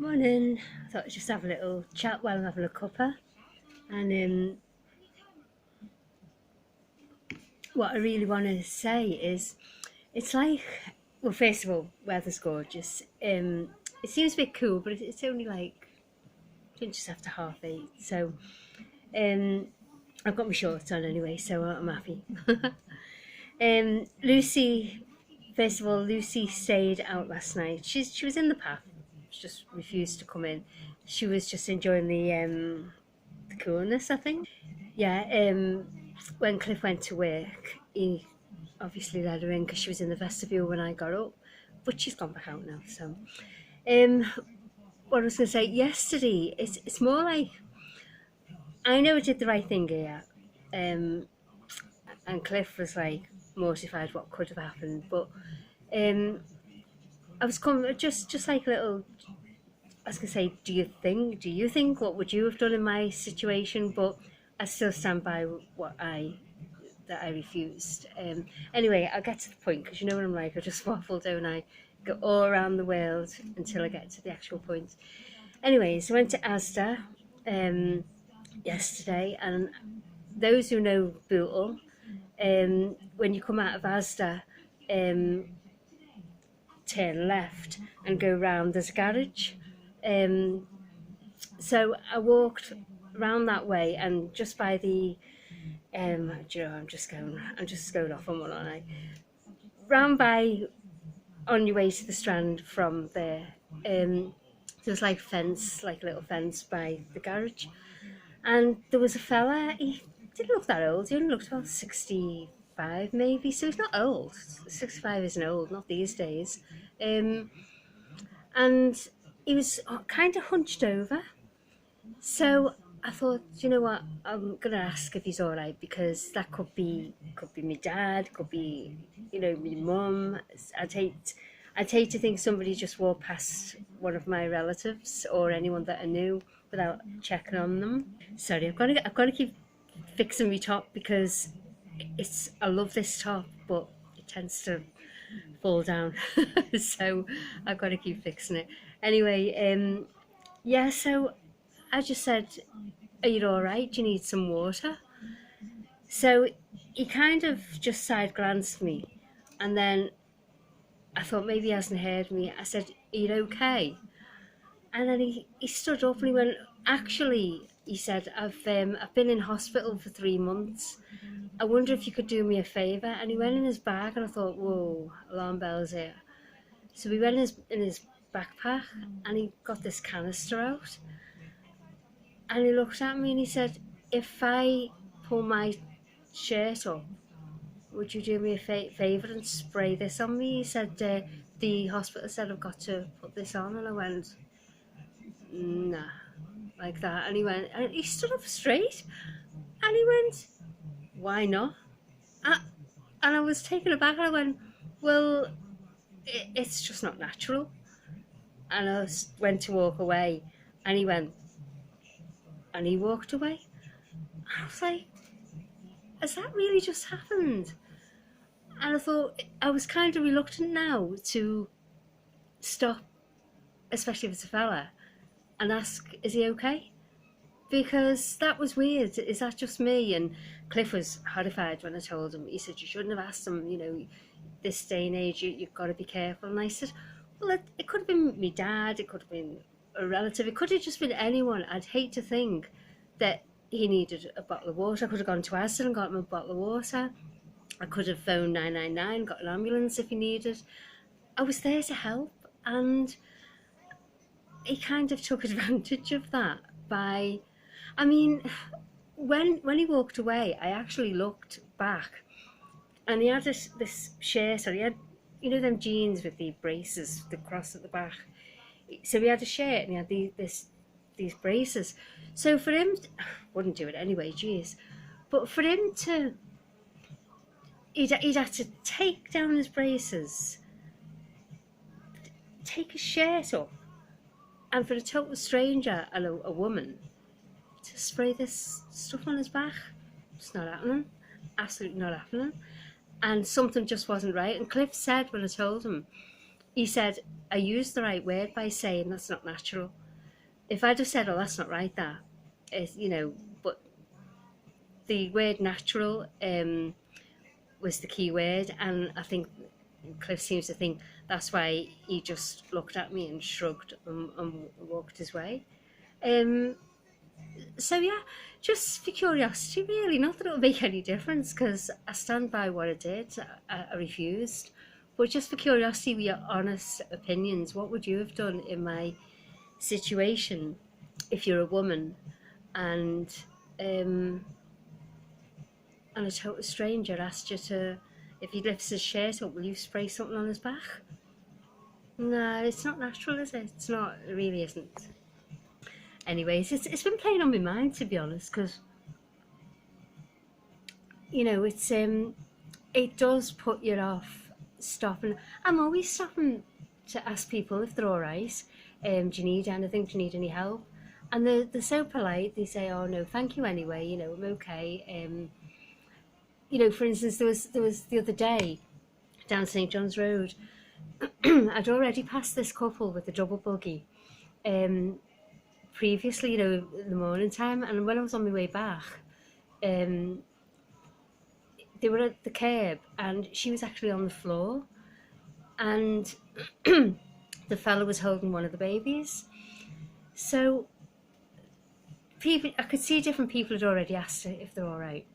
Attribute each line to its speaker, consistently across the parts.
Speaker 1: Morning. I thought I'd just have a little chat while I'm having a cuppa. And what I really want to say is, it's like, well, first of all, weather's gorgeous. It seems a bit cool, but it's only like just after 8:30. So um, I've got my shorts on anyway, so I'm happy. Lucy, first of all, Lucy stayed out last night. She was in the path, she just refused to come in. She was just enjoying the coolness, I think. Yeah, when Cliff went to work, he obviously let her in because she was in the vestibule when I got up, but she's gone back out now. So, um, what I was going to say yesterday, it's more like I know I did the right thing here, um, and Cliff was like mortified what could have happened, but um, I was coming just like a little. I was gonna say, do you think, what would you have done in my situation? But I still stand by what I refused. Anyway, I'll get to the point because you know what I'm like. I just waffle, don't I? Go all around the world until I get to the actual point. Anyways, I went to Asda yesterday, and those who know Bootle, when you come out of Asda, um, turn left and go round. There's a garage. Um, so I walked round that way, and just by the do you know, I'm just going off on one, aren't I? Round by on your way to the Strand from there. There was like fence, like a little fence by the garage, and there was a fella. He didn't look that old. He only looked about 65, maybe. So he's not old. 65 isn't old, not these days. Um, and he was kind of hunched over. So I thought, you know what, I'm gonna ask if he's all right, because that could be my dad, could be, my mum. I'd hate to think somebody just walked past one of my relatives or anyone that I knew without checking on them. Sorry, I've got to keep fixing my top because I love this top, but it tends to fall down. So I've got to keep fixing it. Anyway, yeah. So I just said, "Are you all right? Do you need some water?" So he kind of just side glanced me, and then I thought maybe he hasn't heard me. I said, "Are you okay?" And then he stood up and he went, "Actually," he said, I've been in hospital for 3 months. I wonder if you could do me a favour." And he went in his bag, and I thought, whoa, alarm bells here. So he went in his backpack, and he got this canister out, and he looked at me and he said, "If I pull my shirt up, would you do me a favour and spray this on me?" He said, "The hospital said I've got to put this on." And I went, "Nah," like that. And he went, and he stood up straight, and he went, "Why not?" I, and I was taken aback, and I went, "Well, it's just not natural." And I went to walk away, and he went, and he walked away. And I was like, has that really just happened? And I thought, I was kind of reluctant now to stop, especially if it's a fella, and ask, is he okay? Because that was weird. Is that just me? And Cliff was horrified when I told him. He said, "You shouldn't have asked him, this day and age, you've got to be careful." And I said, well, it could have been my dad, it could have been a relative, it could have just been anyone. I'd hate to think that he needed a bottle of water. I could have gone to Aston and got him a bottle of water. I could have phoned 999, got an ambulance if he needed. I was there to help, and he kind of took advantage of that by, I mean, when he walked away, I actually looked back, and he had this shirt, or he had, them jeans with the braces, the cross at the back. So he had a shirt and he had these braces. So for him, wouldn't do it anyway, geez. But for him to, he'd have to take down his braces, take his shirt up, and for a total stranger and a woman to spray this stuff on his back, it's not happening. Absolutely not happening. And something just wasn't right. And Cliff said when I told him, he said, I used the right word by saying that's not natural. If I'd have said, oh, that's not right, that is, you know, but the word natural was the key word, and I think Cliff seems to think that's why he just looked at me and shrugged and walked his way. Um, so yeah, just for curiosity, really, not that it'll make any difference because I stand by what I did. I refused, but just for curiosity, with your honest opinions, what would you have done in my situation if you're a woman and um, and a total stranger asked you to, if he lifts his shirt up, will you spray something on his back? No, it's not natural, is it? It's not, it really isn't. Anyways, it's been playing on my mind, to be honest, because you know it does put you off stopping. I'm always stopping to ask people if they're all right. Do you need anything? Do you need any help? And they're so polite. They say, "Oh no, thank you anyway. You know, I'm okay." You know, for instance, there was the other day down St John's Road. I'd already passed this couple with a double buggy previously, you know, in the morning time, and when I was on my way back, um, they were at the curb, and she was actually on the floor, and the fella was holding one of the babies. So people, I could see different people had already asked her if they're all right,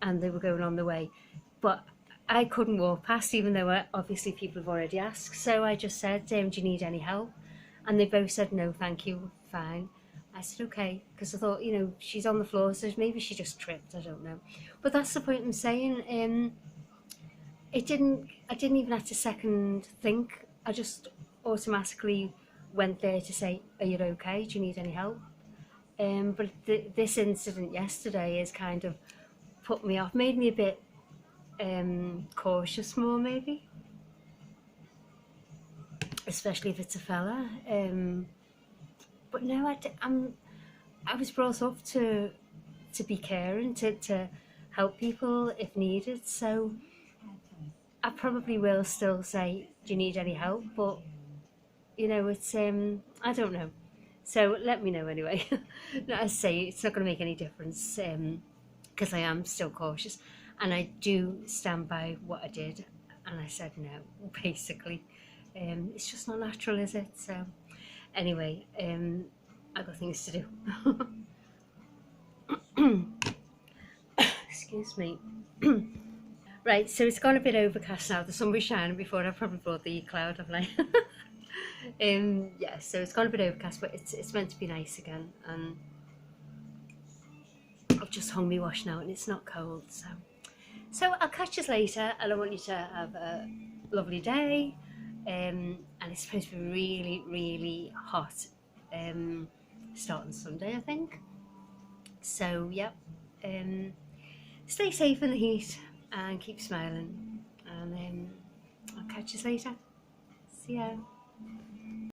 Speaker 1: and they were going on the way, but I couldn't walk past, even though obviously people have already asked. So I just said, do you need any help? And they both said, no, thank you, fine. I said, okay, because I thought, you know, she's on the floor, so maybe she just tripped, I don't know. But that's the point I'm saying. I didn't even have to second think. I just automatically went there to say, are you okay? Do you need any help? But this incident yesterday has kind of put me off, made me a bit cautious more, maybe, especially if it's a fella. But no, I was brought up to be caring, to help people if needed. So I probably will still say, do you need any help? But you know, it's I don't know. So let me know anyway. No, I say it's not going to make any difference because I am still cautious, and I do stand by what I did. And I said no, basically. It's just not natural, is it? So anyway, I got things to do. Excuse me. Right, so it's gone a bit overcast now. The sun was shining before. I probably brought the cloud, haven't I? Yeah, so it's gone a bit overcast, but it's meant to be nice again. And I've just hung my wash now, and it's not cold. So I'll catch you later, and I want you to have a lovely day. And it's supposed to be really, really hot starting Sunday, I think. So yeah, stay safe in the heat and keep smiling. And I'll catch you later. See ya.